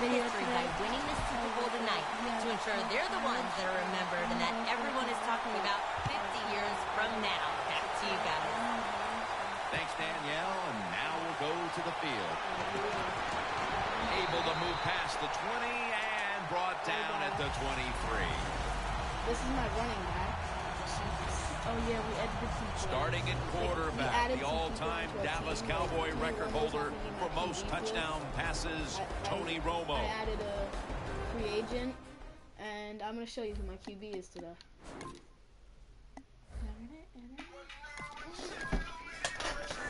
history by winning the Super Bowl tonight to ensure they're the ones that are remembered and that everyone is talking about 50 years from now. Back to you guys. Thanks, Danielle, and now we'll go to the field. Able to move past the 20 and brought down at the 23. This is my running back. Oh, yeah, we edited some. Starting at quarterback, the all-time Dallas Cowboy record holder for most touchdown passes, Tony Romo. I added a free agent, and I'm going to show you who my QB is today.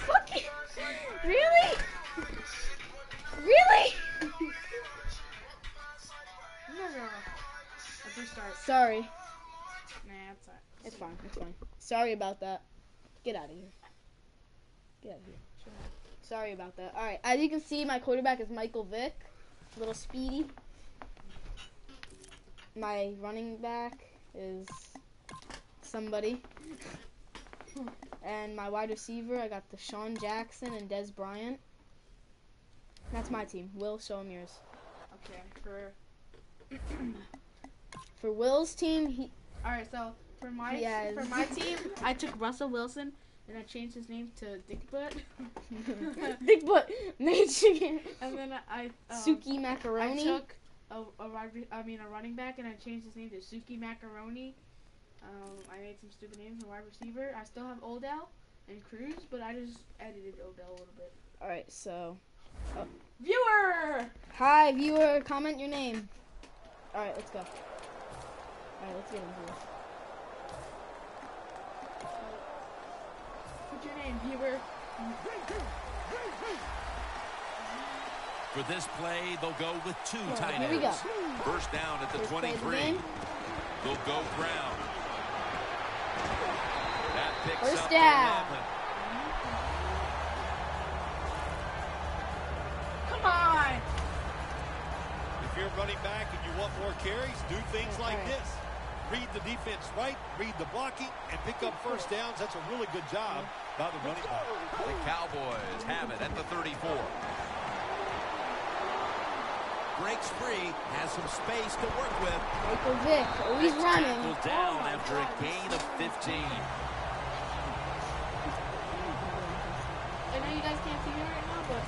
Fucking, really? Really? No. At first start. Sorry. Nah, it's alright. It's fine. It's fine. Sorry about that. Get out of here. Get out of here. Sorry about that. All right. As you can see, my quarterback is Michael Vick. A little speedy. My running back is somebody. And my wide receiver, I got Deshaun Jackson and Des Bryant. That's my team. Will, show him yours. Okay, For Will's team, alright, so for my team, I took Russell Wilson and I changed his name to Dickbutt. Dickbutt, Michigan. And then I Suki Macaroni. I took a running back and I changed his name to Suki Macaroni. I made some stupid names in wide receiver. I still have Odell and Cruz, but I just edited Odell a little bit. All right, so viewer. Hi, viewer. Comment your name. All right, let's go. All right, let's get into this. What's your name, viewer? For this play, they'll go with two tight ends. Here we go. First down at the 23. They'll go Brown. That picks First up down. 11. Come on. If you're running back and you want more carries, do things like this. Read the defense right, read the blocking, and pick up first downs. That's a really good job by the running back. The Cowboys have it at the 34. Breaks free, has some space to work with. Michael Vick, always running. Tackled down after a gain of 15. I know you guys can't see me right now, but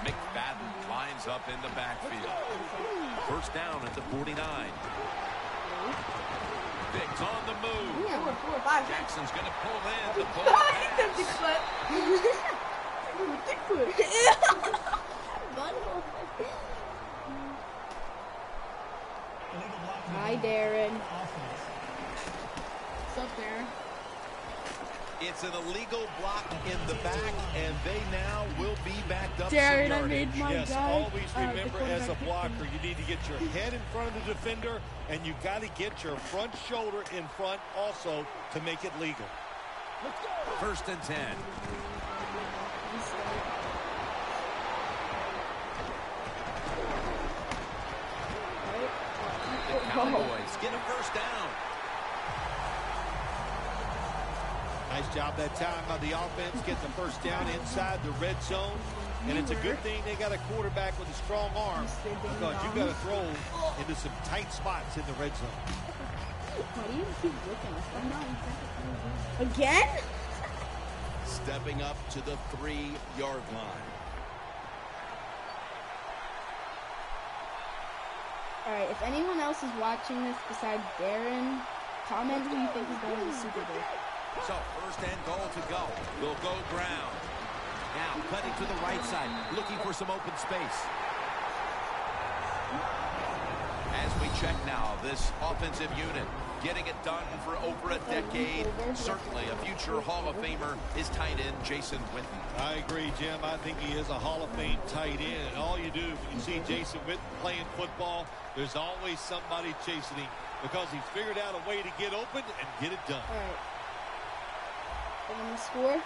McFadden lines up in the backfield. First down at the 49. Vick's on the move. 4 or 5. Jackson's going to pull in. The pull Dickbutt. Hi, Darren. What's up, Darren? It's an illegal block in the back, and they now will be backed up. Darren, I made my yes, guy. always remember as a blocker, you need to get your head in front of the defender, and you got to get your front shoulder in front also to make it legal. First and 10. The Cowboys get a first down. Nice job that time by the offense, get the first down inside the red zone. And it's a good thing they got a quarterback with a strong arm, because you got to throw into some tight spots in the red zone. Why do you keep looking? Again? Stepping up to the 3-yard line. All right, if anyone else is watching this besides Darren, comment who you think is going to the Super Bowl. So, first and goal to go. They'll go Brown. Now, cutting to the right side, looking for some open space. As we check now, this offensive unit getting it done for over a decade. Certainly a future Hall of Famer is tight end Jason Witten. I agree, Jim. I think he is a Hall of Fame tight end. And all you do when you see Jason Witten playing football, there's always somebody chasing him, because he's figured out a way to get open and get it done. All right. And then the score?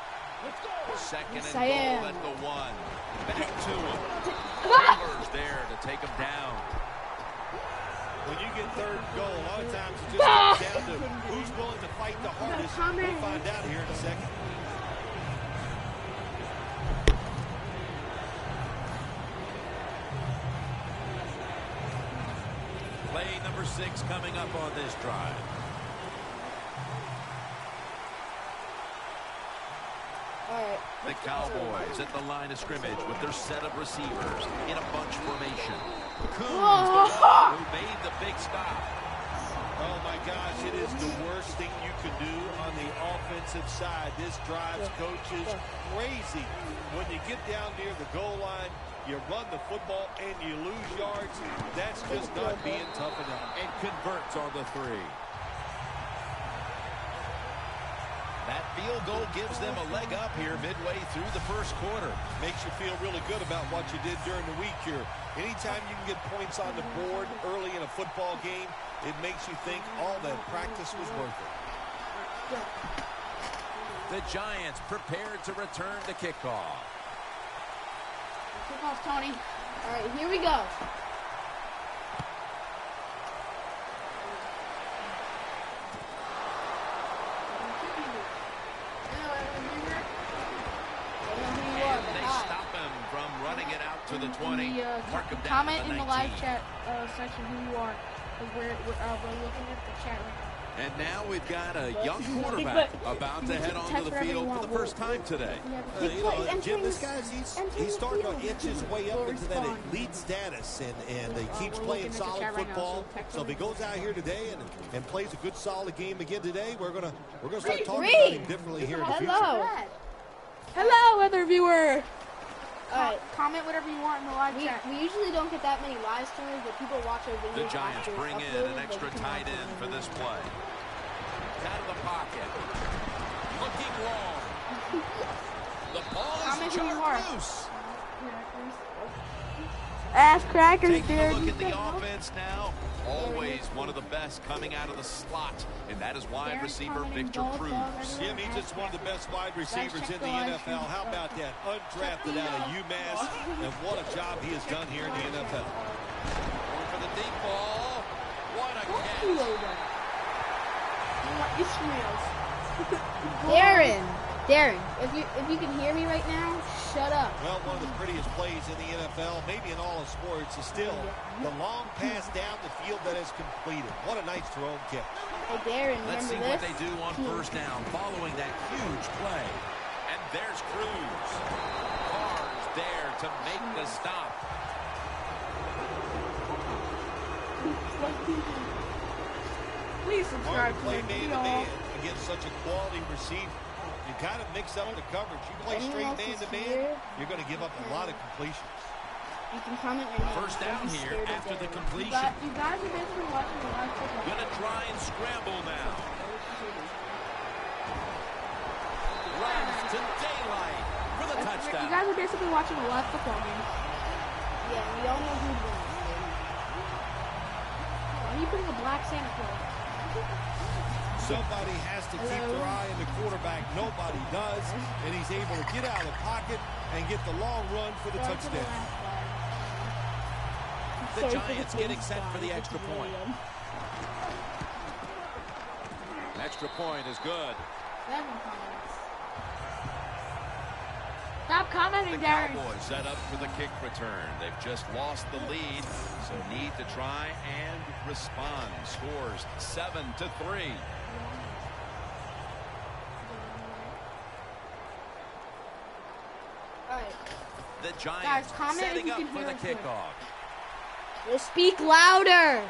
Second Yes, and goal at the 1. Back to him. Taylor's there to take him down. when you get third and goal, a lot of times it just comes down to who's willing to fight the hardest. We'll find out here in a second. Play number 6 coming up on this drive. Alright. The Cowboys at the line of scrimmage with their set of receivers in a bunch formation. Coons, the one who made the big stop. Oh my gosh, it is the worst thing you can do on the offensive side. This drives coaches crazy. When you get down near the goal line, you run the football and you lose yards. That's just not being tough enough. And converts on the 3. That field goal gives them a leg up here midway through the first quarter. Makes you feel really good about what you did during the week here. Anytime you can get points on the board early in a football game, it makes you think all that practice was worth it. The Giants prepared to return the kickoff. Kickoff, Tony. All right, here we go. And they stop him from running it out to the 20. Mark him down Comment to the in the 19. live chat section who you are. We're looking at the chat right now. And now we've got a young quarterback about to head onto the field for the first time today. Jim, this guy's he's starting to inch his way up into that elite status, and he keeps playing solid football. So if he goes out here today and plays a good solid game again today, we're gonna start talking about him differently here in the future. Hello, other viewer. Alright. Comment whatever you want in the live chat. We usually don't get that many live streams, but people watch our videos. The Giants bring in an extra tight end for this play. Out of the pocket. Looking long. The ball is charged loose. Ass crackers, Taking a look at the offense now. Always one of the best coming out of the slot, and that is wide receiver Victor Cruz. Jim, he's just one of the best wide receivers in the NFL. How about that? Undrafted out of UMass, and what a job he has done here in the NFL. Going for the deep ball. What a catch. Darren, if you can hear me right now, shut up. Well, one of the prettiest plays in the NFL, maybe in all of sports, is still the long pass down the field that is completed. What a nice throw and kick. Hey, Darren, Let's see remember what they do on first down following that huge play. And there's Cruz. Carr's there to make the stop. Please subscribe to play the man-to-man against such a quality receiver. You kind of mix up the coverage. You play straight man-to-man, you're going to give up a lot of completions. You can comment right now. First down here after the completion. You guys are basically watching the live football. Gonna try and scramble now. Runs to daylight for the touchdown. You guys are basically watching a live football game. Yeah, we all know who's winning. Why are you putting a black Santa Claus? Somebody has to keep their eye on the quarterback. Nobody does. And he's able to get out of the pocket and get the long run for the touchdown. The Giants getting set for the extra point. Extra point is good. Stop commenting, The Darren. Cowboys set up for the kick return. They've just lost the lead, so need to try and respond. Scores 7-3. All right. The Giants Guys, comment if setting you up can for hear the us good. kickoff. Well, speak louder.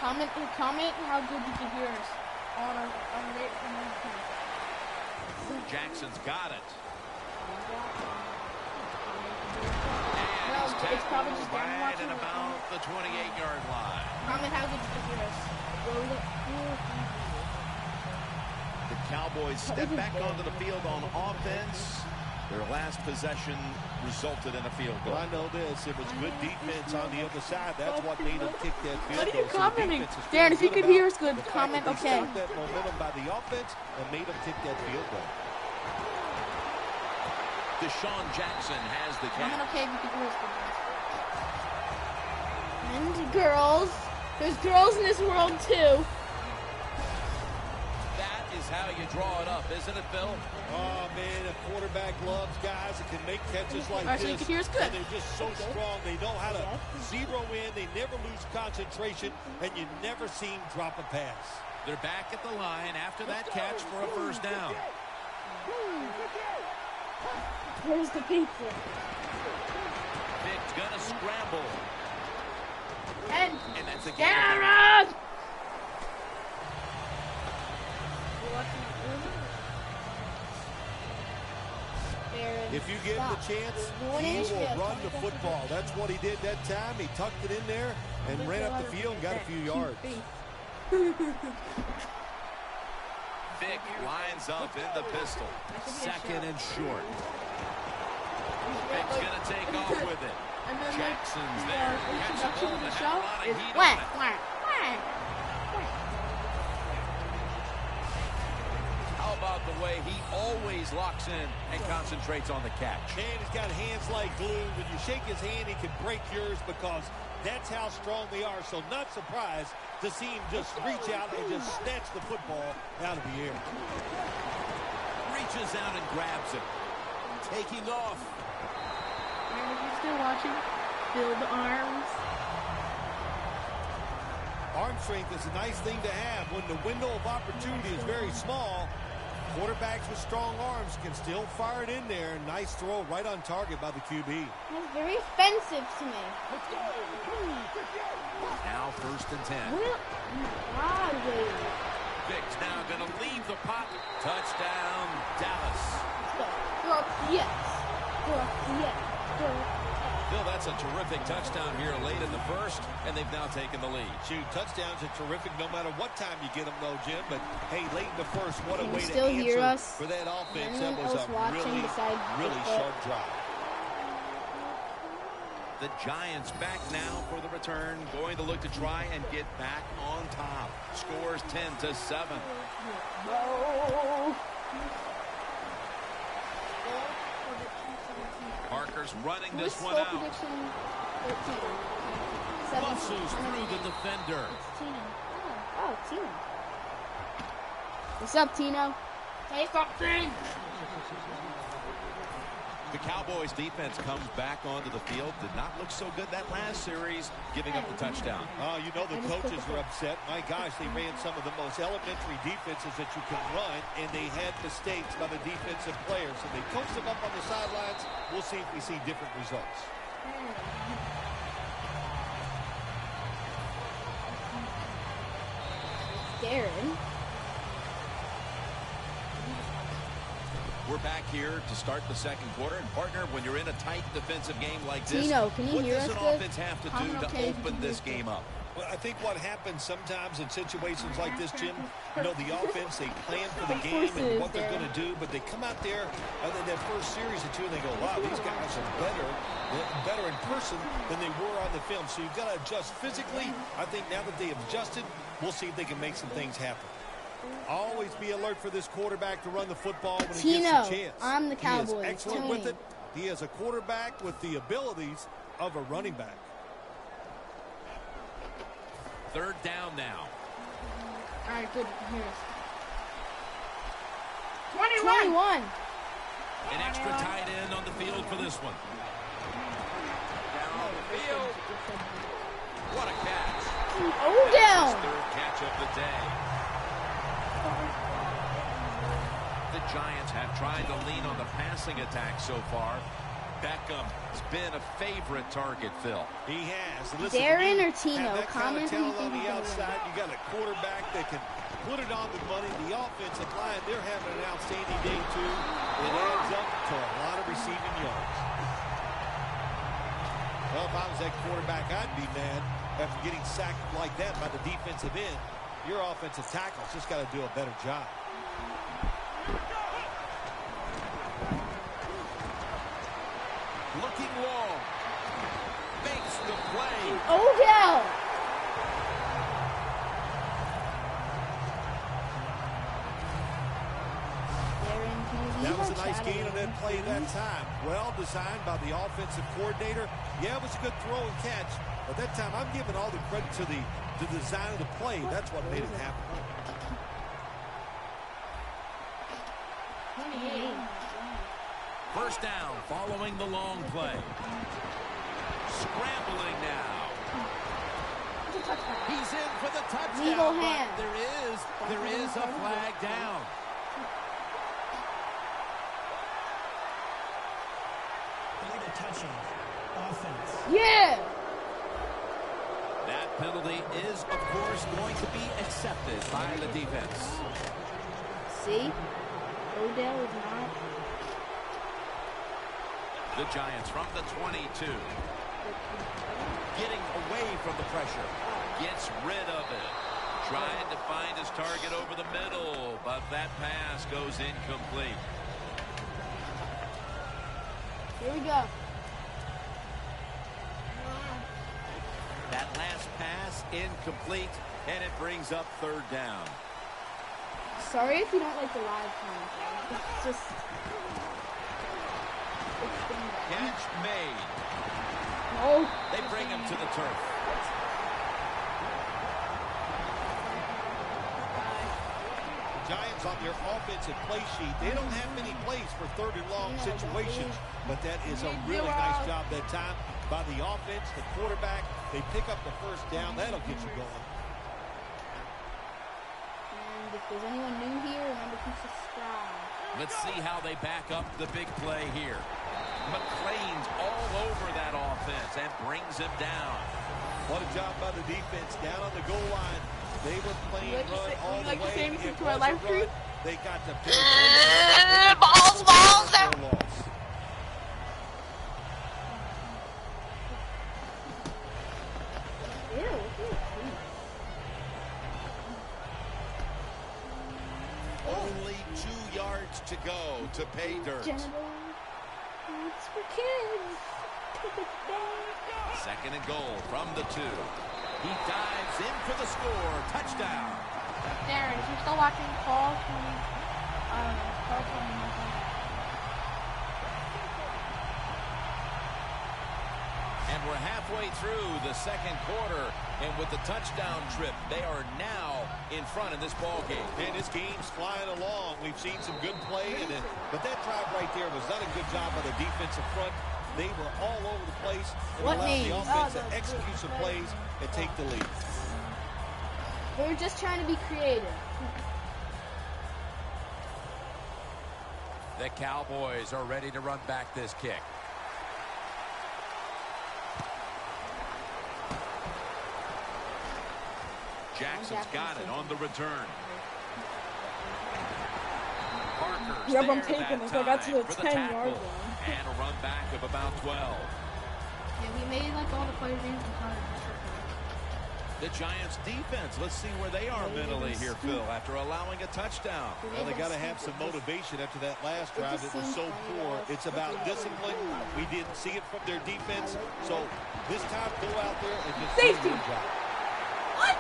Comment how good you can hear us on our rate from Jackson's got it. No, And he's it's probably tackled just Darren right watching at it. about the 28-yard line. Comment how good you can hear us. The Cowboys step back onto the field on offense. Their last possession resulted in a field goal. Well, I know this. It was good defense on the other side. That's what made them kick that field What are goal. you So the commenting? defense is feeling Darren, if you good could about hear us good, the fact comment that they okay. stopped that momentum by the offense and made them kick that field goal. Deshaun Jackson has the Comment catch. okay if you can hear us good. And girls. There's girls in this world too. That is how you draw it up, isn't it, Bill? Oh, man, a quarterback loves guys that can make catches like All right, so this. you can hear us good. And they're just so strong. They know how to zero in. They never lose concentration, and you never see them drop a pass. They're back at the line after that catch for a first down. Where's the pizza? Vic's gonna scramble. And that's a Garrett! If you give him the chance, he will run the football. That's what he did that time. He tucked it in there and ran up the field and got a few yards. Vic lines up in the pistol. Second and short. Vic's going to take off with it. Jackson's there. Catch the ball and have a lot of heat on it. How about the way he always locks in and concentrates on the catch? Man, he's got hands like glue. When you shake his hand, he can break yours because that's how strong they are. So not surprised to see him just reach out and just snatch the football out of the air. Reaches out and grabs it. Taking off. If you're still watching, build arms. Arm strength is a nice thing to have. When the window of opportunity is very small, quarterbacks with strong arms can still fire it in there. Nice throw right on target by the QB. That's very offensive to me. Now 1st and 10. Vic's now going to leave the pocket. Touchdown, Dallas. Bill, that's a terrific touchdown here late in the first, and they've now taken the lead. Shoot, touchdowns are terrific no matter what time you get them, though, Jim. But, hey, late in the first, what a way to answer for that offense. That was a really sharp drive. The Giants back now for the return, going to look to try and get back on top. Scores 10-7. Parker's running this one out. Muscles through the defender. Oh, Tino. What's up, Tino? Hey, something! The Cowboys defense comes back onto the field. Did not look so good that last series, giving up the touchdown. Oh, you know the coaches are upset. My gosh, they ran some of the most elementary defenses that you can run, and they had mistakes by the defensive players. So they coached them up on the sidelines. We'll see if we see different results. Darren. We're back here to start the second quarter. And, partner, when you're in a tight defensive game like this, Tino, can you what hear does us an offense have to do to open this game up? Well, I think what happens sometimes in situations like this, Jim, you know, the offense, they plan for the game and what they're going to do, but they come out there and then that first series or two and they go, wow, these guys are better in person than they were on the film. So you've got to adjust physically. I think now that they have adjusted, we'll see if they can make some things happen. Always be alert for this quarterback to run the football when he gets a chance. I'm the Cowboys. He is excellent with it. He is a quarterback with the abilities of a running back. Third down now. All right, good. Hear us. 21. An extra tight end on the field for this one. Down the field. What a catch. Odell. Third catch of the day. The Giants have tried to lean on the passing attack so far. Beckham has been a favorite target, Phil. He has. Listen, Darren or Tino? That kind of Comment who you talent on think the is gonna outside. You got a quarterback that can put it on the money. The offensive line, they're having an outstanding day too. It adds up to a lot of receiving yards. Well, if I was that quarterback, I'd be mad after getting sacked like that by the defensive end. Your offensive tackle's just got to do a better job. Looking long. Makes the play. Odell. That was a nice gain on that play that time. Well designed by the offensive coordinator. Yeah, it was a good throw and catch. But that time, I'm giving all the credit to the the design of the play. That's what made it happen. 28. First down following the long play. Scrambling now. He's in for the touchdown. Legal but hand. there is a flag down. Illegal touching. Offense. Yeah. That penalty is, of course, going to be accepted by the defense. See? Odell is not. The Giants from the 22. Getting away from the pressure. Gets rid of it. Trying to find his target over the middle, but that pass goes incomplete. Here we go. That last pass incomplete, and it brings up third down. Sorry if you don't like the live commentary. It's just. It's been bad. Catch made. No. They bring him to the turf. Giants on their offensive play sheet, they don't have many plays for third and long situations, but that is a really nice job that time by the offense, the quarterback. They pick up the first down. That'll get you going. And if there's anyone new here, remember to subscribe. Let's see how they back up the big play here. McClain's all over that offense and brings him down. What a job by the defense down on the goal line. They were playing run all the way. Same It to my was live a stream? run. They got to pick Balls. Ew. Only 2 yards to go to pay dirt. It's for kids. Second and goal from the 2. He dives in for the score. Touchdown. Darren, if you're still watching, call 20. I don't know. Call 20. And we're halfway through the second quarter. And with the touchdown trip, they are now in front in this ball game. And this game's flying along. We've seen some good play, but that drive right there was not a good job by the defensive front. They were all over the place and What allowed name? the offense to execute some plays and take the lead. They were just trying to be creative. The Cowboys are ready to run back this kick. Jackson's got it on the return. Parker's Yep, I'm there taking that this. I got to the time for 10-yard tackle. line. And a run back of about 12. Yeah, we made like all the players in from The Giants defense, let's see where they are mentally here, Phil, after allowing a touchdown. Well, they got to have some motivation after that last drive. It was so poor. It's about discipline. We didn't see it from their defense. So this time, go out there and just do a good job. What?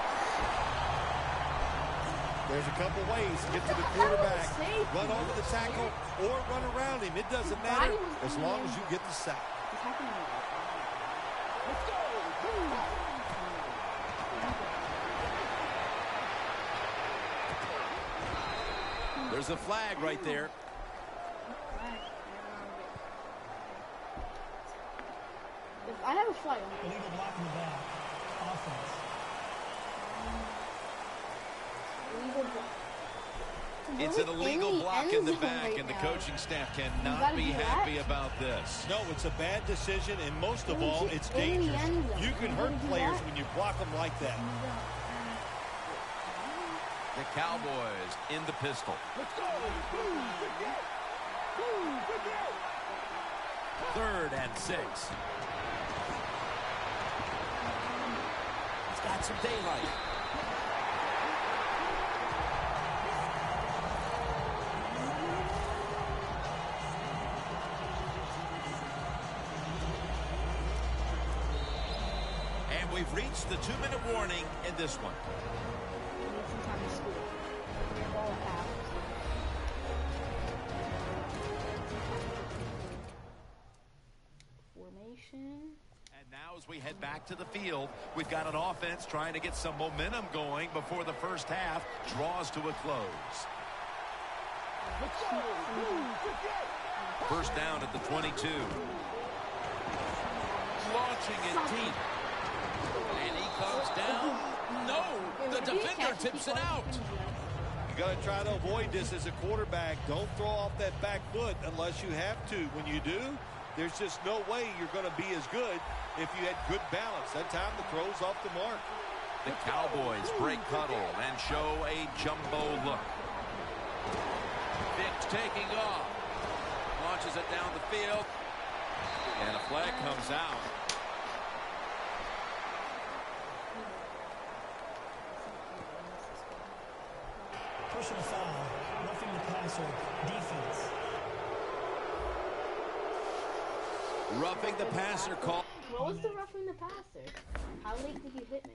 There's a couple ways to get to the quarterback. Run over the tackle or run around him. It doesn't matter as long as you get the sack. There's a flag right there. I have a flag. Illegal block in the back. Offense. It's an illegal block in the back, and the coaching staff cannot be happy about this. No, it's a bad decision, and most of all, it's dangerous. You can hurt players when you block them like that. The Cowboys in the pistol. Third and 6. He's got some daylight. And we've reached the 2-minute warning in this one. Formation. And now as we head back to the field, we've got an offense trying to get some momentum going before the first half draws to a close. First down at the 22. Launching it deep. And he comes down. No, the defender tips it out. You got to try to avoid this as a quarterback. Don't throw off that back foot unless you have to. When you do, there's just no way you're going to be as good if you had good balance. That time the throw's off the mark. The Cowboys break huddle and show a jumbo look. Vick's taking off. Launches it down the field. And a flag comes out. Personal foul, roughing the passer, defense. Roughing the passer call. What was the roughing the passer? How late did you hit me?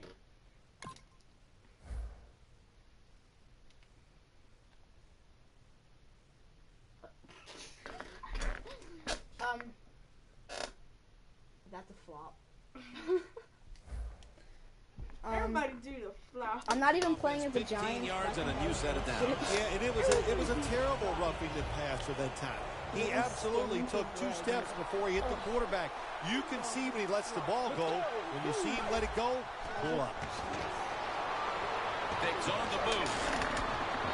That's a flop. Everybody do the flop. I'm not even playing as a 15 Giants. yards and a new set of downs. Yeah, and it was a terrible roughing the passer that time. He absolutely took 2 steps before he hit the quarterback. You can see when he lets the ball go. When you see him let it go, pull up. Vick's on the move.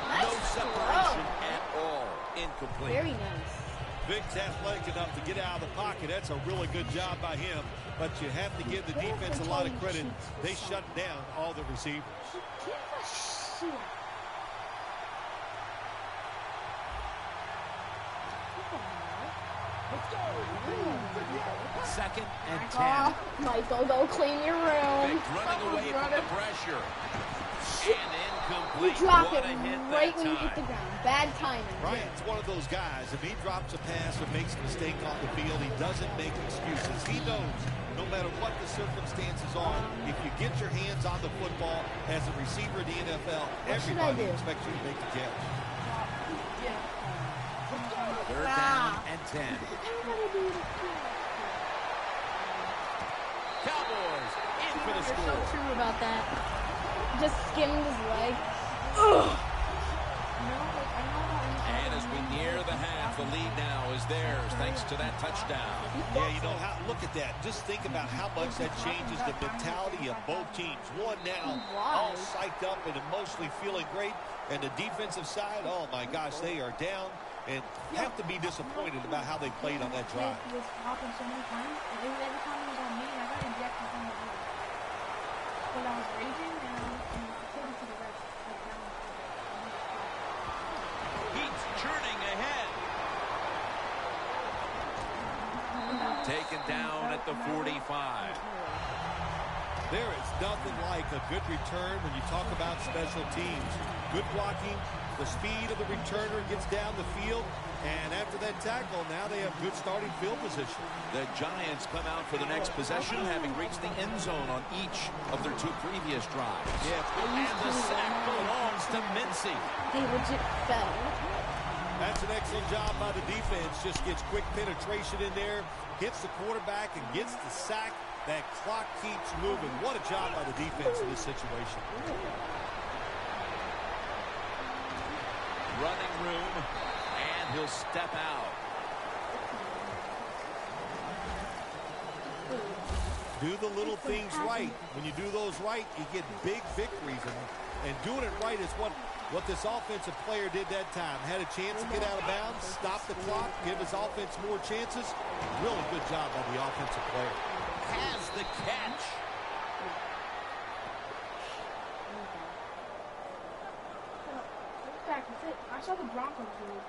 No separation at all. Incomplete. Very nice. Vick's athletic enough to get out of the pocket. That's a really good job by him. But you have to give the defense a lot of credit. They shut down all the receivers. Second and 10. Michael, go clean your room. Vick's running away from the pressure. And incomplete. Drop What it a hit right that when you hit the time. ground. Bad timing. Ryan's one of those guys. If he drops a pass or makes a mistake on the field, he doesn't make excuses. He knows no matter what the circumstances are, if you get your hands on the football as a receiver in the NFL, everybody expects you to make the catch. Third down and 10. Cowboys in for the You're so score. true about that. Just skimmed his leg. And as we near the half, the lead now is theirs thanks to that touchdown. Yeah, you know, look at that. Just think about how much that changes the mentality of both teams. One now all psyched up and emotionally feeling great. And the defensive side, oh my gosh, they are down and have to be disappointed about how they played on that drive. He was hopping so many times, and every time he was on me, I got injected from the field. When I was raging, and I told him to the rest. He's churning ahead. Taken down at the 45. There is nothing like a good return when you talk about special teams. Good blocking, the speed of the returner gets down the field, and after that tackle, now they have good starting field position. The Giants come out for the next possession, having reached the end zone on each of their 2 previous drives. Yeah, And the sack belongs to Mincy. They legit fell. that's an excellent job by the defense. Just gets quick penetration in there, hits the quarterback, and gets the sack. That clock keeps moving. What a job by the defense in this situation. Running room, and he'll step out. Do the little things right. When you do those right, you get big victories. And doing it right is what this offensive player did that time. Had a chance to get out of bounds, stop the clock, give his offense more chances. Really good job by the offensive player. Has the catch. I saw the Broncos do it.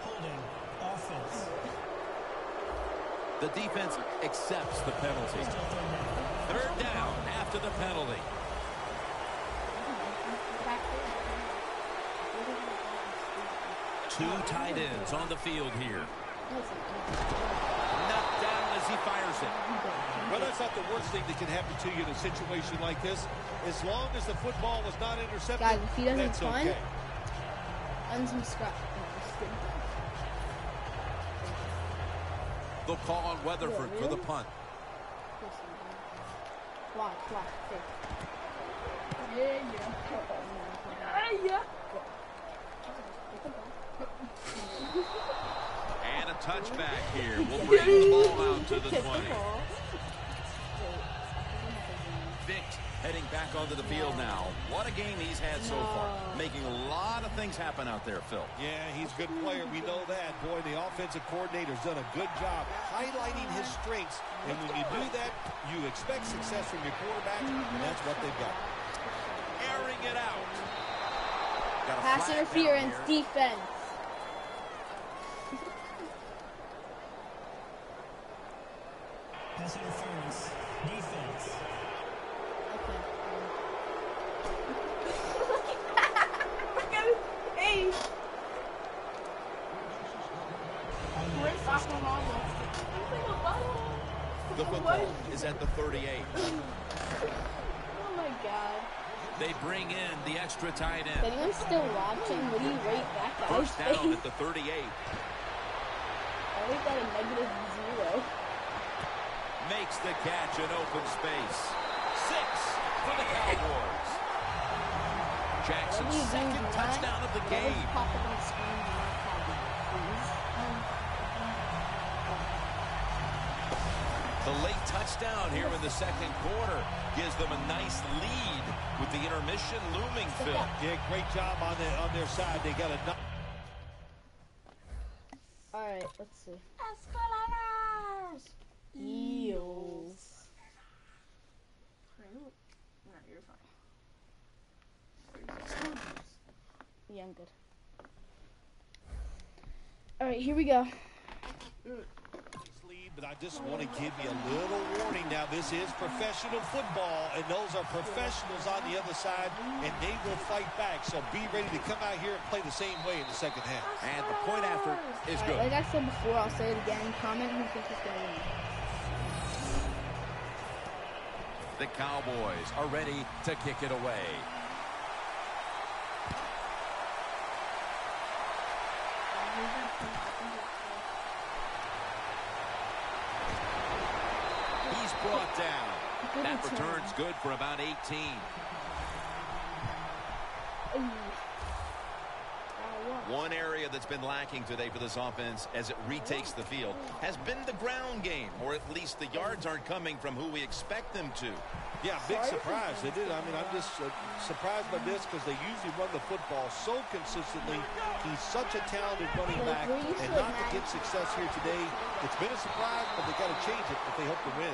Holding, offense. The defense accepts the penalty. Third down after the penalty. Two tight ends on the field here. Knocked down as he fires it. Well, that's not the worst thing that can happen to you in a situation like this. As long as the football was not intercepted, Guys, if he doesn't that's punt, okay. unsubscribe. They'll call on Weatherford for the punt. Watch. And a touchback here. We'll bring the ball out to the 20. Vick heading back onto the field now. What a game he's had so far. Making a lot of things happen out there, Phil. Yeah, he's a good player. We know that. Boy, the offensive coordinator's done a good job highlighting his strengths. And when you do that, you expect success from your quarterback, and that's what they've got. Airing it out. Got a Pass flag interference, down here. defense. Pass interference. Defense. Hey. The football is at the 38. Oh my God. They bring in the extra tight Is end. anyone still watching? What do you rate that guy's First down face? at the 38. I rate that a -0. Makes the catch in open space. 6 for the Cowboys. Jackson's second touchdown of the game. Pop up on the screen. The late touchdown here in the second quarter gives them a nice lead with the intermission looming, Phil. Yeah, great job on their side. They got a... All right, let's see. Eels. Eels. No, you're fine. Yeah, I'm good. All right, here we go. But I just want to give you a little warning now. This is professional football, and those are professionals on the other side, and they will fight back. So be ready to come out here and play the same way in the second half. And the point after is All good. right, like I said before, I'll say it again. Comment who thinks it's going to win. The Cowboys are ready to kick it away. He's brought down. That return's good for about 18. One area that's been lacking today for this offense as it retakes the field has been the ground game, or at least the yards aren't coming from who we expect them to. Yeah, big surprise. They did. I mean, I'm just surprised by this because they usually run the football so consistently. He's such a talented running back, and not to get success here today. It's been a surprise, but they got to change it if they hope to win.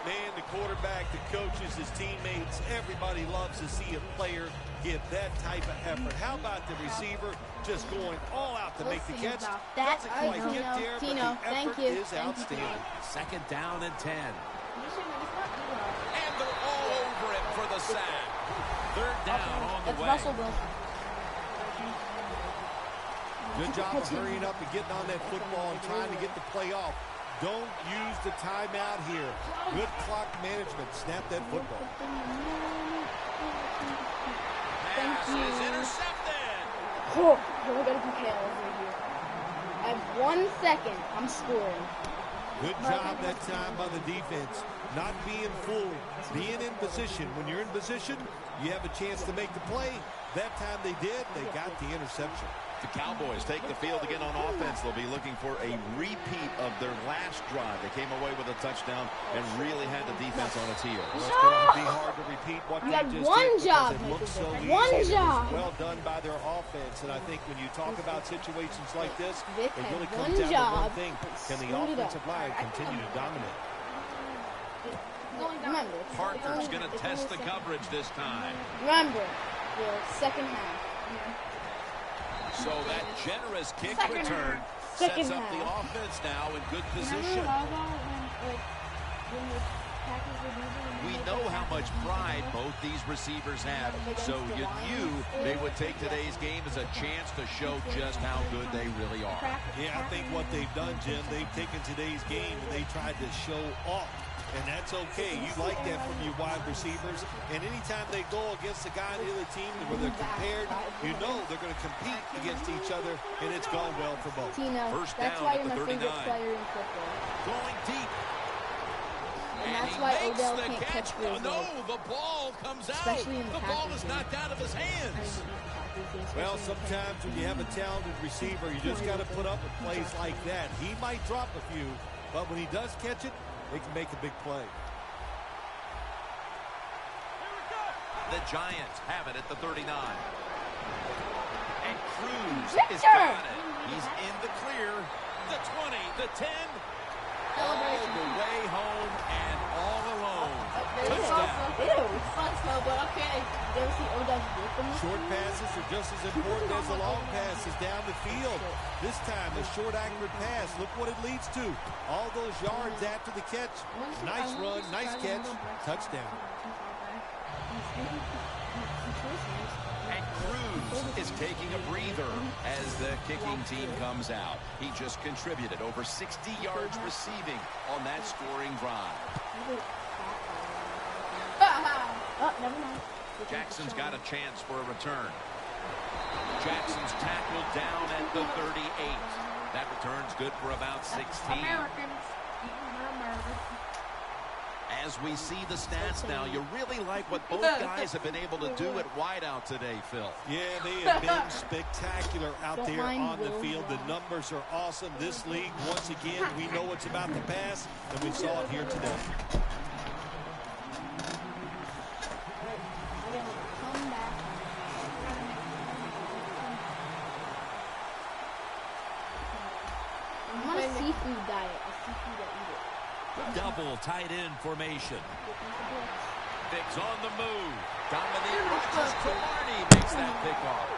Man, the quarterback, the coaches, his teammates, everybody loves to see a player give that type of effort. How about the receiver just going all out to make the catch? That, Doesn't quite get there, but the effort is outstanding. Second down and 10. And they're all over him for the sack. Third down on the way. Russell Wilson. Good job of hurrying up and getting on that football and trying to get the play off. Don't use the timeout here. Good clock management. Snap that football. Pass is intercepted. Oh, I got to be careful over here. I have 1 second. I'm scoring. Good job that time by the defense. Not being fooled. Being in position. When you're in position, you have a chance to make the play. That time they did. They got the interception. The Cowboys take the field again on offense. They'll be looking for a repeat of their last drive. They came away with a touchdown and really had the defense on its heels. Well, it's going to be hard to repeat what You they had just one did job, because it looks so easy. one and it was job. well done by their offense. And I think when you talk about situations like this, Vic it had really one comes down to job, one thing. but Can the screwed it up. offensive line continue to dominate? Remember, Parker's going to test the coverage this time. Remember, the second half. So that generous kick return sets up the offense now in good position. We know how much pride both these receivers have, so you knew they would take today's game as a chance to show just how good they really are. Yeah, I think what they've done, Jim, they've taken today's game and they tried to show off. And that's okay. You like that from your wide receivers. And anytime they go against a guy on the other team where they're compared, you know they're going to compete against each other, and it's gone well for both. Tino, First that's down why at you're the my 39. favorite player in football. Going deep. And that's he why makes Odell the can't catch No, real the ball comes out. Especially in the The ball Packers is game. knocked out of his hands. Well, sometimes when you have a talented receiver, you just got to put up with plays like that. He might drop a few, but when he does catch it, they can make a big play. The Giants have it at the 39. And Cruz Victor! is got it. He's in the clear. The 20, the 10. All the way home and all alone. Touchdown. Ew, sucks though, but okay. You ever see Odell's whip from this? Short passes are just as important as the long passes down the field. This time, a short, accurate pass. Look what it leads to. All those yards after the catch. Nice run, nice catch, touchdown. And Cruz is taking a breather as the kicking team comes out. He just contributed over 60 yards receiving on that scoring drive. Oh, never mind. Jackson's got a chance for a return. Jackson's tackled down at the 38. That return's good for about 16. Americans eating hamburgers. As we see the stats now, you really like what both guys have been able to do at wideout today, Phil. Yeah, they have been spectacular out there on the field. The numbers are awesome. This league, once again, we know it's about the pass, and we saw it here today. I'm on a seafood diet. A seafood that eat it. Double tight end formation. Vic's on the move. Dominique Rodgers-Cromartie makes that pick off.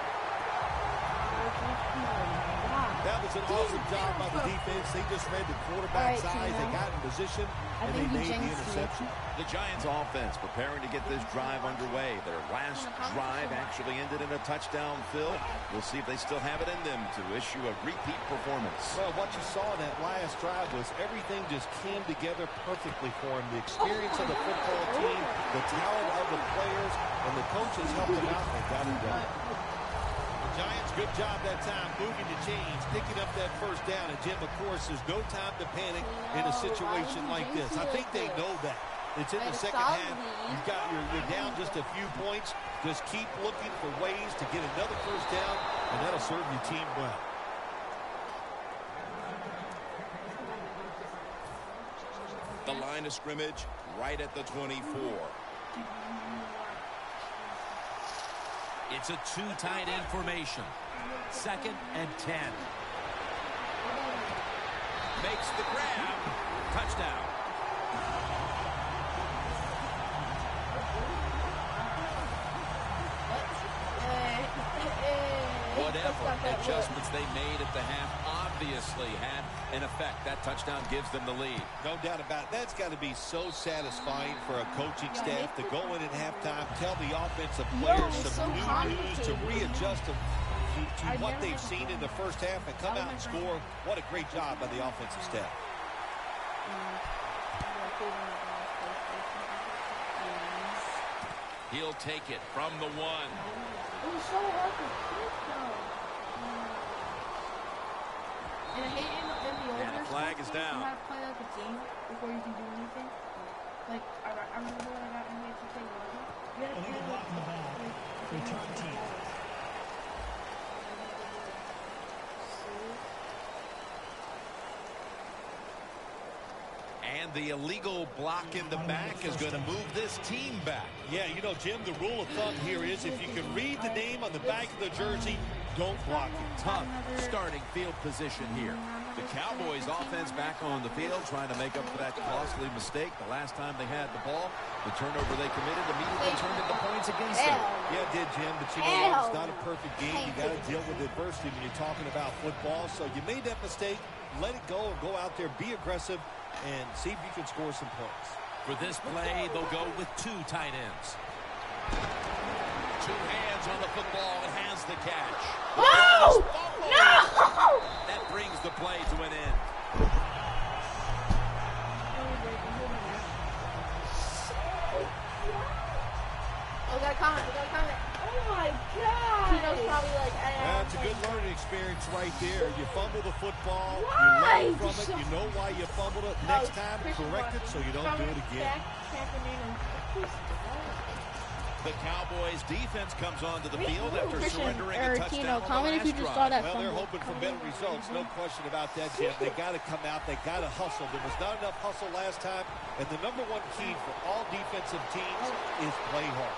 That was an awesome job by the defense. They just read the quarterback's eyes. They got in position, and they made the interception. The Giants offense preparing to get this drive underway. Their last drive actually ended in a touchdown, Phil. We'll see if they still have it in them to issue a repeat performance. Well, what you saw in that last drive was everything just came together perfectly for him. The experience of the football team, the talent of the players, and the coaches helped them out and got it done. Giants, good job that time, moving the chains, picking up that first down. And, Jim, of course, there's no time to panic in a situation like this. I think they know that. It's in the second half. You're down just a few points. Just keep looking for ways to get another first down, and that'll serve your team well. The line of scrimmage right at the 24. It's a two tight end formation. 2nd and 10. Makes the grab. Touchdown. Whatever adjustments they made at the half obviously had an effect. That touchdown gives them the lead. No doubt about it. That's got to be so satisfying for a coaching staff to go in at halftime, tell the offensive players some new news to readjust them to what they've seen in the first half and come out and score. What a great job by the offensive staff. He'll take it from the 1. It was so hard to kick though. And I hate in the older And the flag is sports games, down. you have to play like a game before you can do anything. Like I remember when I got in the HK World. You had to Illegal block in the back. Return team. And the illegal block in the back is going to move this team back. Yeah, you know, Jim, the rule of thumb here is if you can read the name on the back of the jersey, don't block it. Tough starting field position here. The Cowboys offense back on the field trying to make up for that costly mistake. The last time they had the ball, the turnover they committed immediately turned into points against them. Yeah, it did, Jim, but you know, it's not a perfect game. You got to deal with adversity when you're talking about football. So you made that mistake, let it go, and go out there, be aggressive, and see if you can score some points. For this play, they'll go with 2 tight ends. 2 hands on the football and has the catch. No! No! That brings the play to an end. We got a comment. Oh my God! Tino's probably like, That's a good learning experience right there. You fumble the football, you learn from it, you know why you fumbled it. Next time, correct it so you don't do it again. The Cowboys defense comes onto the field after surrendering a touchdown on the comment if you last just saw drive. that Well, they're fumble. hoping for better results, no question about that, Jim. They got to come out, they got to hustle. There was not enough hustle last time, and the number one key for all defensive teams is play hard.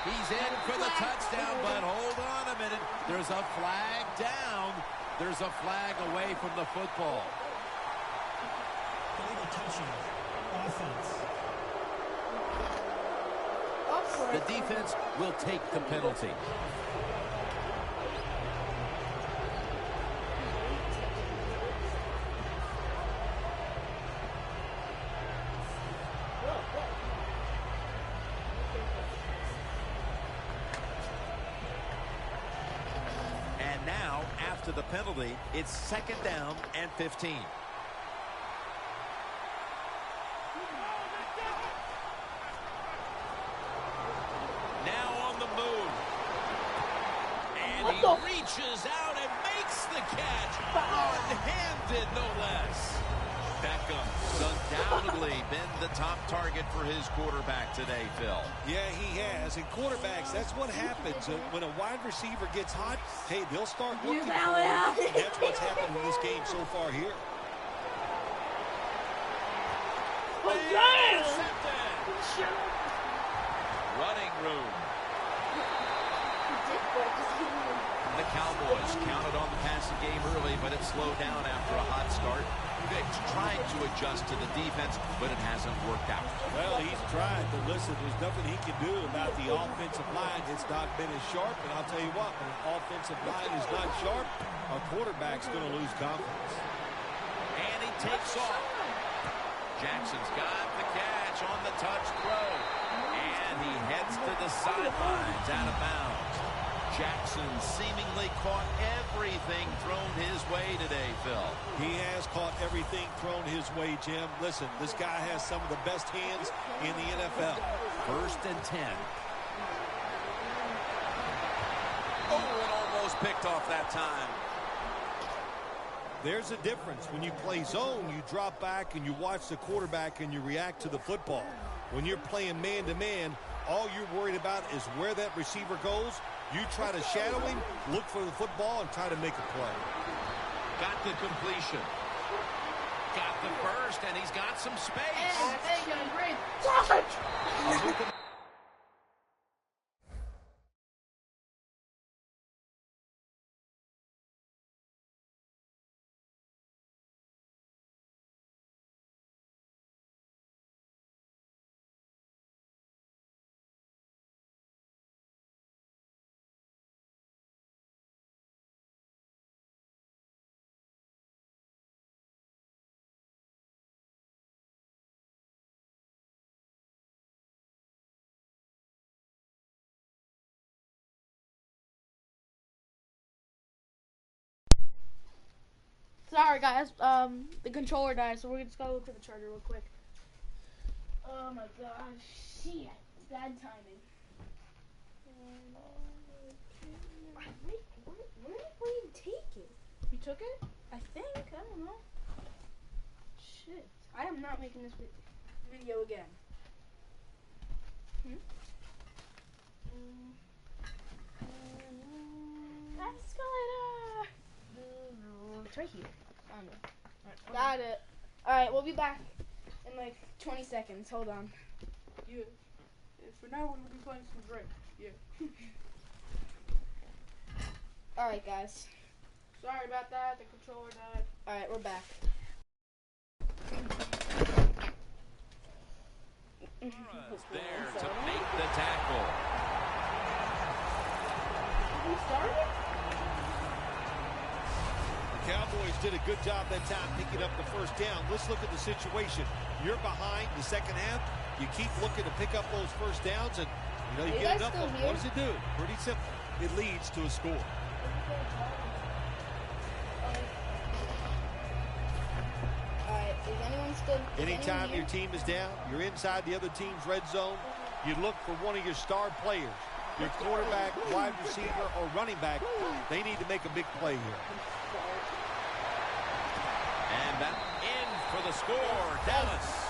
He's in for the touchdown, but hold on a minute. There's a flag down. There's a flag away from the football. Illegal touching. Offense. The defense will take the penalty. And now, after the penalty, it's 2nd down and 15. Reaches out and makes the catch. One-handed, no less. Beckham's undoubtedly been the top target for his quarterback today, Phil. Yeah, he has. And quarterbacks, that's what happens. When a wide receiver gets hot, hey, they'll start looking for him. That's what's happened in this game so far here. Intercepted. Running room. The Cowboys counted on the passing game early, but it slowed down after a hot start. Vic's trying to adjust to the defense, but it hasn't worked out. Well, he's tried, but listen, there's nothing he can do about the offensive line. It's not been as sharp, and I'll tell you what, when an offensive line is not sharp, our quarterback's going to lose confidence. And he takes off. Jackson's got the catch on the touch throw, and he heads to the sidelines out of bounds. Jackson seemingly caught everything thrown his way today, Phil. He has caught everything thrown his way, Jim. Listen, this guy has some of the best hands in the NFL. 1st and 10. Oh, and almost picked off that time. There's a difference. When you play zone, you drop back and you watch the quarterback and you react to the football. When you're playing man-to-man, all you're worried about is where that receiver goes. You try to shadow him, look for the football, and try to make a play. Got the completion. Got the first, and he's got some space. Sorry, guys. The controller died, so we're just gonna look for the charger real quick. Oh my gosh, shit! Bad timing. Where did we take it? You took it? I think. I don't know. Shit! I am not making this video again. Escalator. It's right here. Found it. Right, Got it. Alright, we'll be back in like 20 seconds. Hold on. Yeah. For now, we're gonna be playing some Drake. Yeah. Alright, guys. Sorry about that. The controller died. Alright, we're back. There to make the tackle. We started? The Cowboys did a good job that time picking up the first down. Let's look at the situation. You're behind the second half. You keep looking to pick up those first downs, and you get enough of them. What does it do? Pretty simple. It leads to a score. Alright, is anyone still... Anytime your team is down, you're inside the other team's red zone, you look for one of your star players. your quarterback, wide receiver, or running back, they need to make a big play here. And that in for the score, Dallas.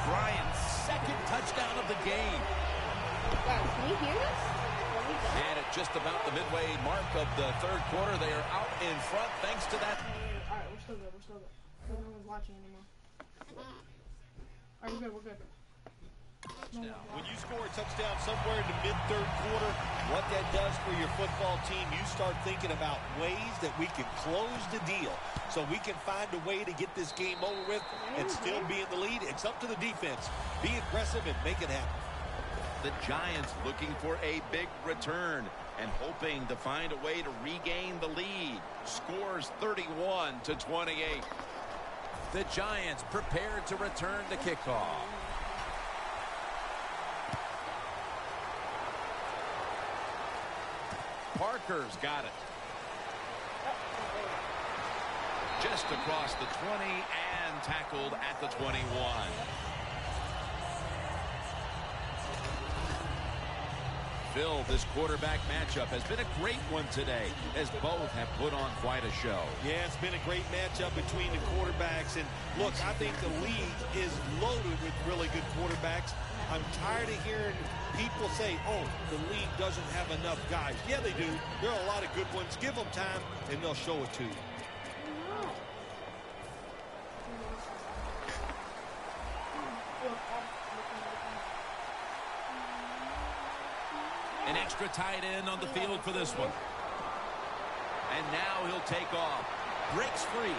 Bryant's second touchdown of the game. Guys, can you hear this? And at just about the midway mark of the third quarter, they are out in front thanks to that. All right, we're still good. We're still good. No one's watching anymore. All right, we're good. When you score a touchdown somewhere in the mid-third quarter, what that does for your football team, you start thinking about ways that we can close the deal so we can find a way to get this game over with and still be in the lead. It's up to the defense. Be aggressive and make it happen. The Giants looking for a big return and hoping to find a way to regain the lead. Scores 31-28. The Giants prepared to return to kickoff. Parker's got it. Just across the 20 and tackled at the 21. Phil, this quarterback matchup has been a great one today, as both have put on quite a show. Yeah, it's been a great matchup between the quarterbacks. And look, I think the league is loaded with really good quarterbacks. I'm tired of hearing people say, oh, the league doesn't have enough guys. Yeah, they do. There are a lot of good ones. Give them time, and they'll show it to you. An extra tight end on the field for this one. And now he'll take off. Breaks free.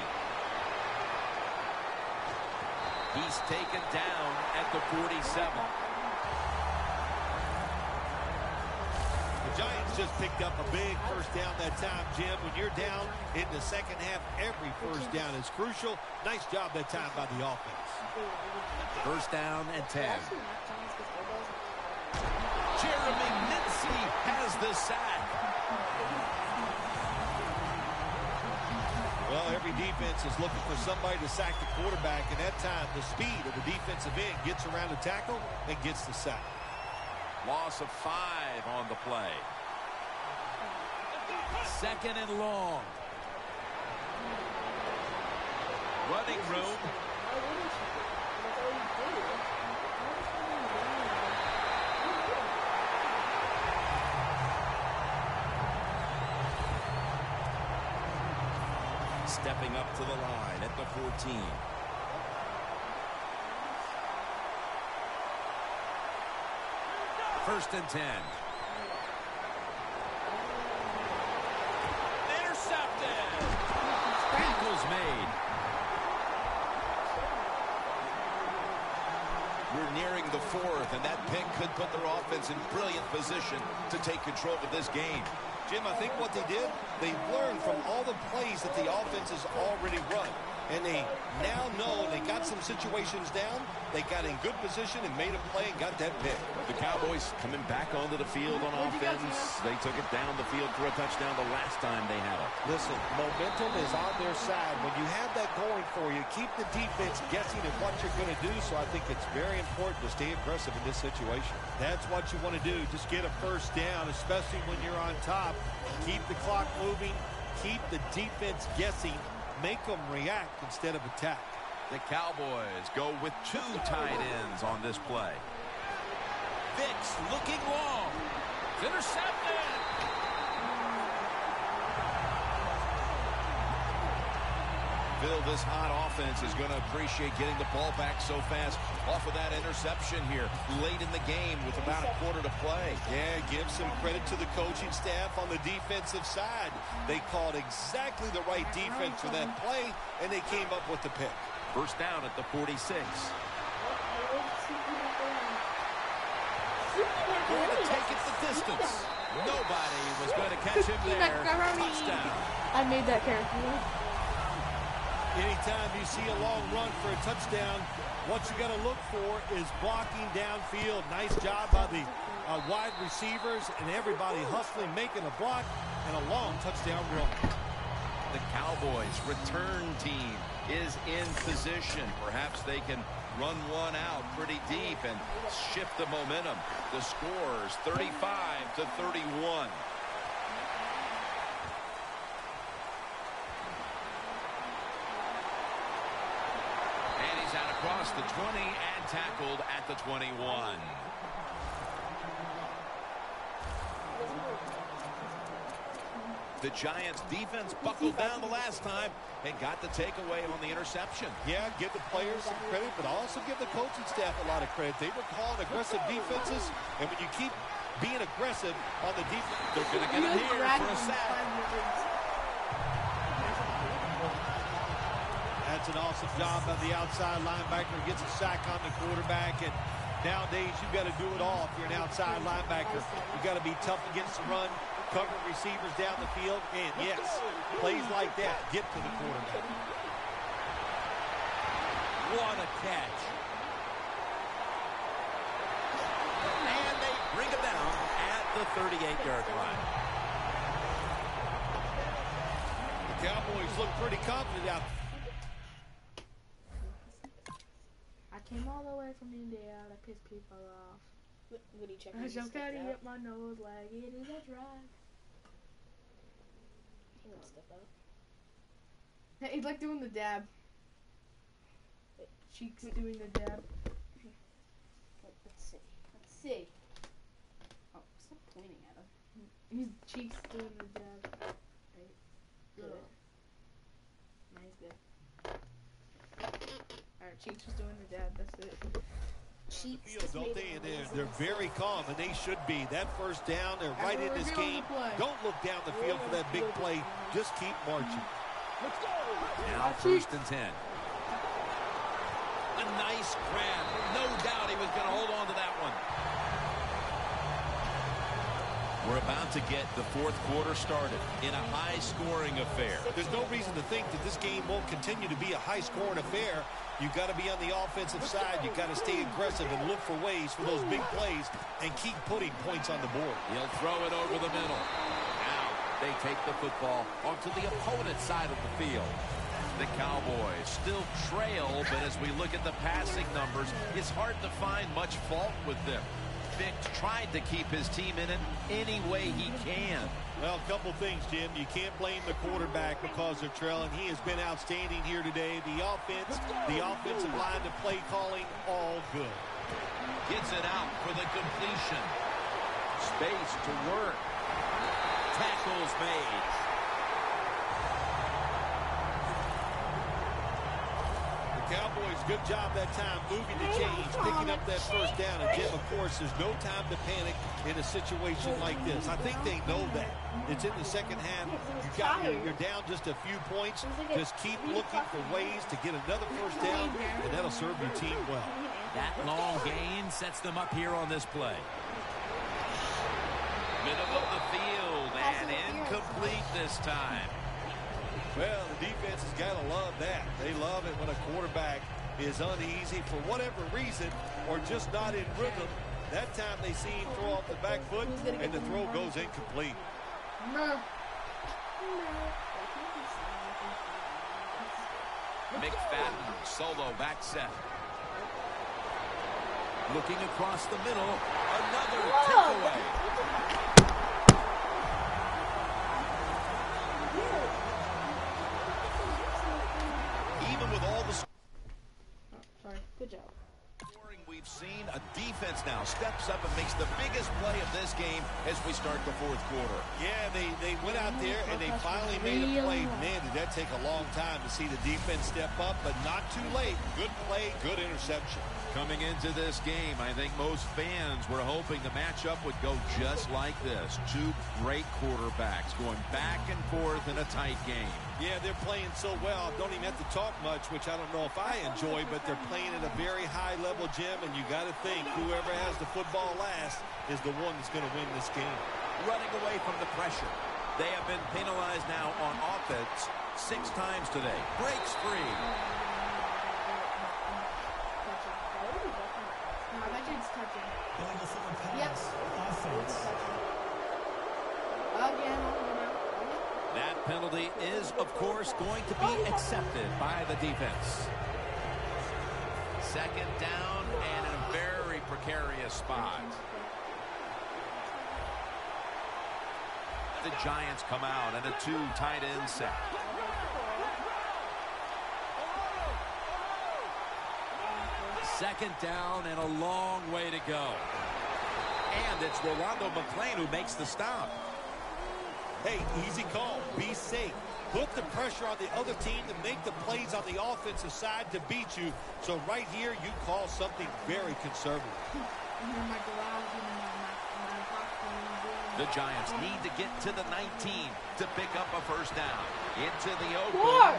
He's taken down at the 47. The Giants just picked up a big first down that time, Jim. When you're down in the second half, every first down is crucial. Nice job that time by the offense. First down and 10. Jeremy Mincy has the sack. Well, every defense is looking for somebody to sack the quarterback, and that time the speed of the defensive end gets around the tackle and gets the sack. Loss of 5 on the play. Second and long. Running room. Stepping up to the line at the 14. First and 10. Intercepted. Tackles made. We're nearing the fourth, and that pick could put their offense in brilliant position to take control of this game. Jim, I think what they did, they learned from all the plays that the offense has already run. And they now know they got some situations down. They got in good position and made a play and got that pick. The Cowboys coming back onto the field on offense. They took it down the field for a touchdown the last time they had it. Listen, momentum is on their side. When you have that going for you, keep the defense guessing at what you're going to do. So I think it's very important to stay aggressive in this situation. That's what you want to do. Just get a first down, especially when you're on top. Keep the clock moving. Keep the defense guessing. Make them react instead of attack. The Cowboys go with 2 tight ends on this play. Vicks looking long. Intercepted. Phil, this hot offense is going to appreciate getting the ball back so fast off of that interception here late in the game with about a quarter to play. Yeah, give some credit to the coaching staff on the defensive side. They called exactly the right defense for that play, and they came up with the pick. First down at the 46. Going to take it the distance. Nobody was going to catch him there. Touchdown. I made that character. Anytime you see a long run for a touchdown, what you got to look for is blocking downfield. Nice job by the wide receivers and everybody hustling, making a block, and a long touchdown run. The Cowboys return team is in position. Perhaps they can run one out pretty deep and shift the momentum. The score's 35-31. And he's out across the 20 and tackled at the 21. The Giants defense buckled down the last time and got the takeaway on the interception. Yeah, give the players some credit, but also give the coaching staff a lot of credit. They were calling aggressive defenses, and when you keep being aggressive on the defense, they're going to get him here for a sack. That's an awesome job by the outside linebacker. Gets a sack on the quarterback, and nowadays you've got to do it all if you're an outside linebacker. You've got to be tough against the run, cover receivers down the field, and yes, plays like that get to the quarterback. What a catch. And they bring him down at the 38-yard line. The Cowboys look pretty confident out. I came all the way from India to piss people off. What are you checking? I jumped out and hit my nose like it is a drag. Step out. He's like doing the dab. Cheeks doing the dab. Let's see. Let's see. Oh, stop pointing at him. His cheeks doing the dab. Right. Good. Mine's good. Alright, Cheeks was doing the dab. That's it. Cheeks. Field, don't they? And they're very calm, and they should be. That first down, they're right in this game. Don't look down the field for that big play. Just keep marching. Let's go. Now first and 10. A nice grab. No doubt he was going to hold on to that one. We're about to get the fourth quarter started in a high-scoring affair. There's no reason to think that this game won't continue to be a high-scoring affair. You've got to be on the offensive side. You've got to stay aggressive and look for ways for those big plays and keep putting points on the board. He'll throw it over the middle. Now they take the football onto the opponent's side of the field. The Cowboys still trail, but as we look at the passing numbers, it's hard to find much fault with them. Vic tried to keep his team in it any way he can. Well, a couple things, Jim. You can't blame the quarterback because they're trailing. He has been outstanding here today. The offense, the offensive line, the play calling, all good. Gets it out for the completion. Space to work. Tackles made. Cowboys, good job that time moving the chains, picking up that first down. And Jim, of course, there's no time to panic in a situation like this. I think they know that. It's in the second half. You're down just a few points. Just keep looking for ways to get another first down, and that'll serve your team well. That long gain sets them up here on this play. Middle of the field and incomplete this time. Well, the defense has got to love that. They love it when a quarterback is uneasy for whatever reason or just not in rhythm. That time they see him throw off the back foot, and the throw goes incomplete. McFadden, solo back set. Looking across the middle, another takeaway. Even with all the Sorry, good job. scoring we've seen, a defense now steps up and makes the biggest play of this game as we start the fourth quarter. Yeah, they went out there and they finally made a play. Man, did that take a long time to see the defense step up, but not too late. Good play, good interception. Coming into this game, I think most fans were hoping the matchup would go just like this. Two great quarterbacks going back and forth in a tight game. Yeah, they're playing so well. Don't even have to talk much, which I don't know if I enjoy, but they're playing at a very high level, Jim, and you got to think whoever has the football last is the one that's going to win this game. Running away from the pressure. They have been penalized now on offense 6 times today. Breaks free. Yep. Offense. That penalty is, of course, going to be accepted by the defense. Second down and in a very precarious spot. The Giants come out and a 2 tight end set. Second down and a long way to go. And it's Rolando McClain who makes the stop. Hey, easy call. Be safe. Put the pressure on the other team to make the plays on the offensive side to beat you. So right here, you call something very conservative. The Giants need to get to the 19 to pick up a first down. Into the open. More.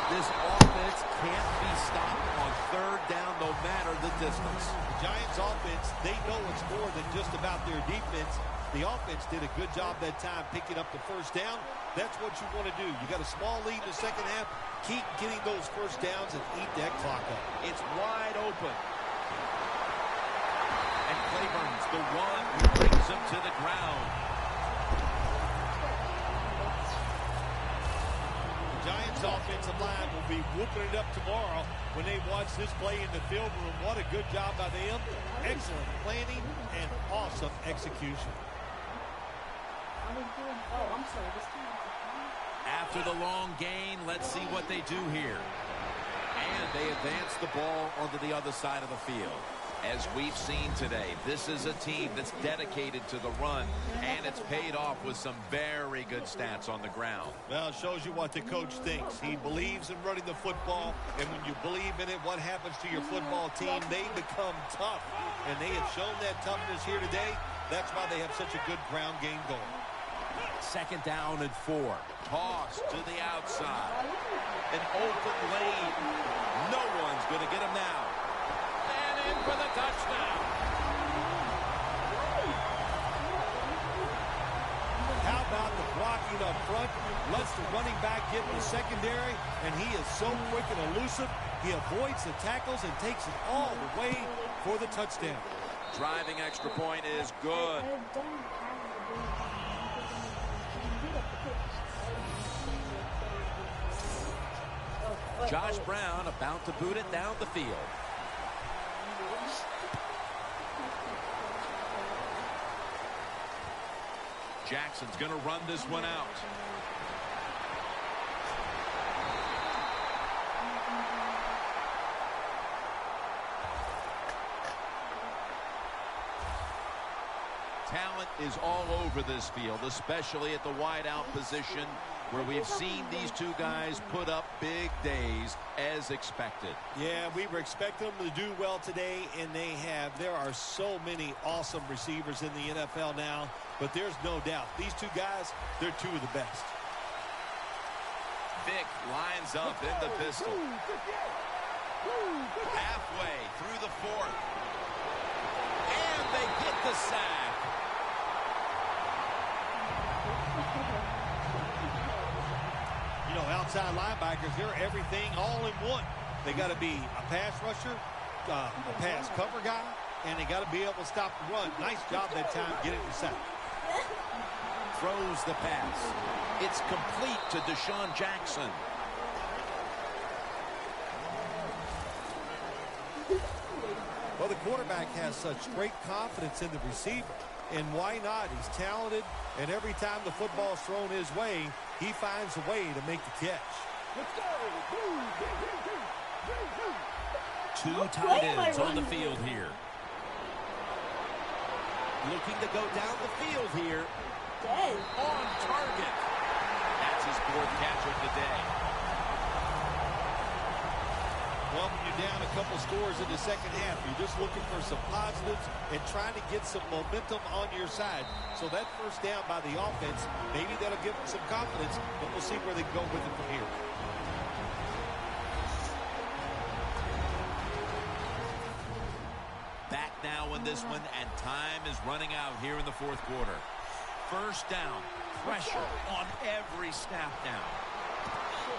This offense can't be stopped on third down no matter the distance. The Giants offense, they know it's more than just about their defense. The offense did a good job that time picking up the first down. That's what you want to do. You got a small lead in the second half. Keep getting those first downs and eat that clock up. It's wide open. And Cleburne's the one who brings him to the ground. The Giants offensive line will be whooping it up tomorrow when they watch this play in the film room. What a good job by them. Excellent planning and awesome execution. Oh, I'm sorry. This time. After the long gain, let's see what they do here. And they advance the ball onto the other side of the field. As we've seen today, this is a team that's dedicated to the run, and it's paid off with some very good stats on the ground. Well, it shows you what the coach thinks. He believes in running the football, and when you believe in it, what happens to your football team? They become tough, and they have shown that toughness here today. That's why they have such a good ground game going. Second down and 4. Toss to the outside. An open lane. No one's going to get him now. And in for the touchdown. How about the blocking up front? Lets the running back get in the secondary, and he is so quick and elusive. He avoids the tackles and takes it all the way for the touchdown. Driving extra point is good. Josh Brown about to boot it down the field. Jackson's going to run this one out. Talent is all over this field, especially at the wideout position, where we have seen these two guys put up big days as expected. Yeah, we were expecting them to do well today, and they have. There are so many awesome receivers in the NFL now, but there's no doubt. These two guys, they're two of the best. Vick lines up in the pistol. Halfway through the 4th. And they get the sack. You know, outside linebackers, they're everything all in one. They got to be a pass rusher, a pass cover guy, and they got to be able to stop the run. Nice job that time getting the sack. Throws the pass. It's complete to Deshaun Jackson. Well, the quarterback has such great confidence in the receiver. And why not? He's talented, and every time the football's thrown his way, he finds a way to make the catch. Two tight ends on the field here. Looking to go down the field here. On target. That's his 4th catch of the day. Well, when you're down a couple scores in the second half, you're just looking for some positives and trying to get some momentum on your side. So that first down by the offense, maybe that'll give them some confidence, and we'll see where they go with it from here. Back now in this one, and time is running out here in the 4th quarter. First down, pressure on every snap now.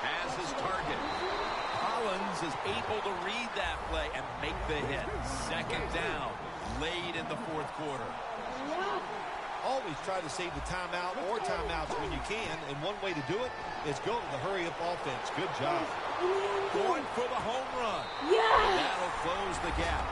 Has his target. Collins is able to read that play and make the hit. Second down, late in the 4th quarter. always try to save the timeout or timeouts when you can, and one way to do it is go to the hurry-up offense. Good job. Going for the home run. Yes! That'll close the gap.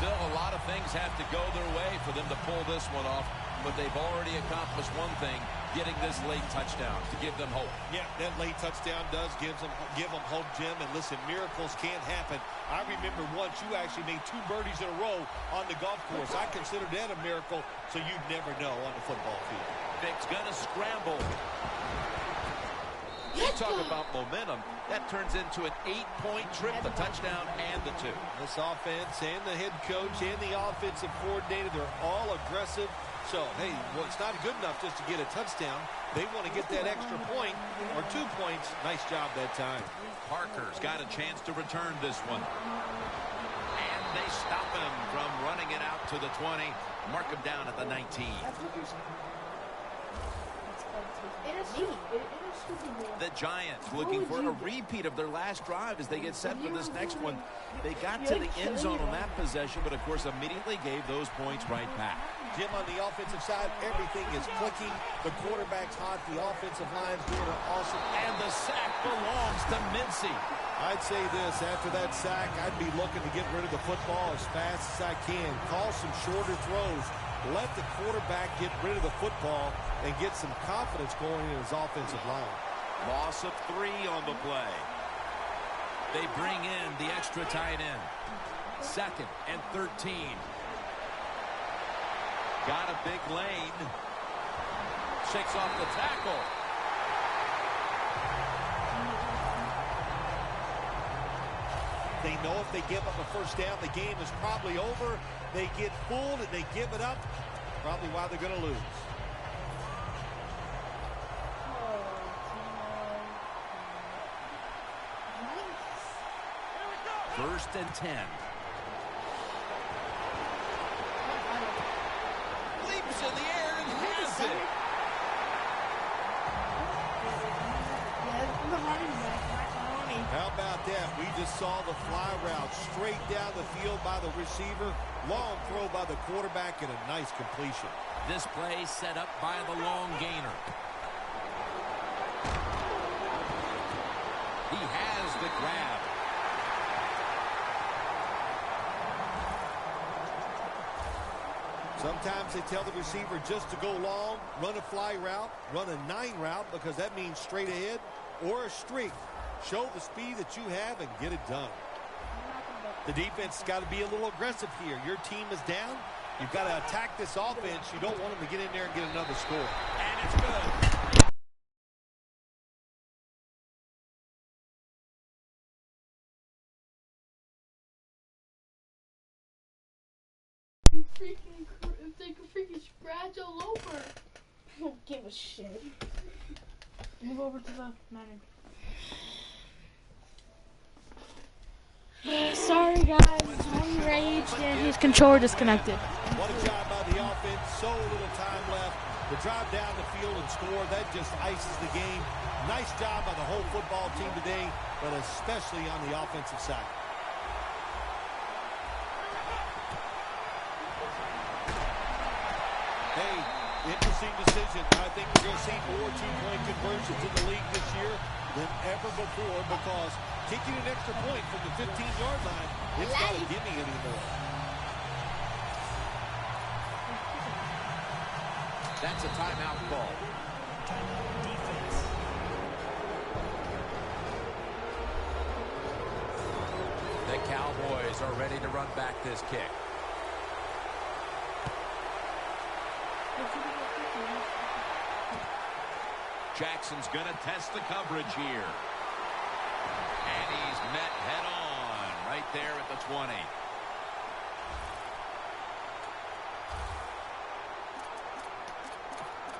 Phil, a lot of things have to go their way for them to pull this one off, but they've already accomplished one thing, getting this late touchdown to give them hope. Yeah, that late touchdown does give them hope, Jim. And listen, miracles can't happen. I remember once you actually made 2 birdies in a row on the golf course. I consider that a miracle, so you'd never know on the football field. Vic's gonna scramble. You talk about momentum. That turns into an 8-point trip, the touchdown and the 2. This offense and the head coach and the offensive coordinator, they're all aggressive. So, hey, well, it's not good enough just to get a touchdown. They want to get that extra point or 2 points. Nice job that time. Parker's got a chance to return this one. And they stop him from running it out to the 20. Mark him down at the 19. The Giants looking for a repeat of their last drive as they get set for this next one. They got to the end zone on that possession, but of course immediately gave those points right back. Jim, on the offensive side, everything is clicking. The quarterback's hot. The offensive line's doing an awesome. And the sack belongs to Mincy. I'd say this, after that sack, I'd be looking to get rid of the football as fast as I can. Call some shorter throws. Let the quarterback get rid of the football and get some confidence going in his offensive line. Loss of 3 on the play. They bring in the extra tight end. 2nd and 13. Got a big lane. Shakes off the tackle. They know if they give up a first down, the game is probably over. They get fooled and they give it up. Probably why they're going to lose. First and 10. Leaps in the air and has it. How about that? We just saw the fly route straight down the field by the receiver. Long throw by the quarterback and a nice completion. This play set up by the long gainer. He has the grab. Sometimes they tell the receiver just to go long, run a fly route, run a 9 route because that means straight ahead or a streak. Show the speed that you have and get it done. The defense has got to be a little aggressive here. Your team is down. You've got to attack this offense. You don't want them to get in there and get another score. And it's good. They can freaking scratch all over. I don't give a shit. Move over to the Madden. Sorry guys, I'm enraged and his controller disconnected. What a job by the offense. So little time left to drive down the field and score. That just ices the game. Nice job by the whole football team today, but especially on the offensive side. Hey, interesting decision. I think we're going to see more 2-point conversions in the league this year than ever before because kicking an extra point from the 15-yard line, it's not a gimme anymore. That's a timeout call. Timeout defense. The Cowboys are ready to run back this kick. Jackson's going to test the coverage here. And he's met head on right there at the 20.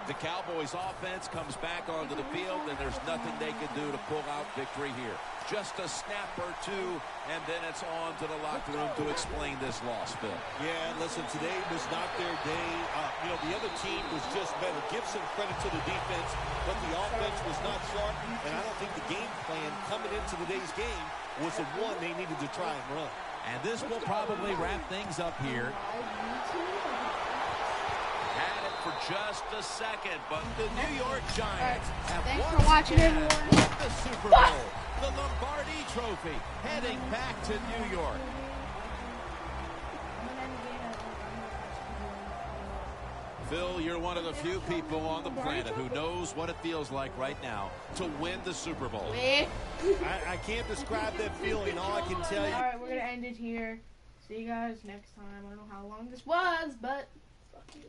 The Cowboys offense comes back onto the field, and there's nothing they can do to pull out victory here. Just a snap or two, and then it's on to the locker room to explain this loss, Phil. Yeah, listen, today was not their day. The other team was just better. Give some credit to the defense, but the offense was not sharp, and I don't think the game plan coming into today's game was the one they needed to try and run. And this will probably wrap things up here. Had it for just a second, but the New York Giants have Thanks once for watching, again everyone. won the Super Bowl. The Lombardi Trophy heading back to New York. Phil, you're one of the few people on the planet who knows what it feels like right now to win the Super Bowl. I can't describe that feeling. All I can tell you. All right, we're gonna end it here. See you guys next time. I don't know how long this was, but fuck you.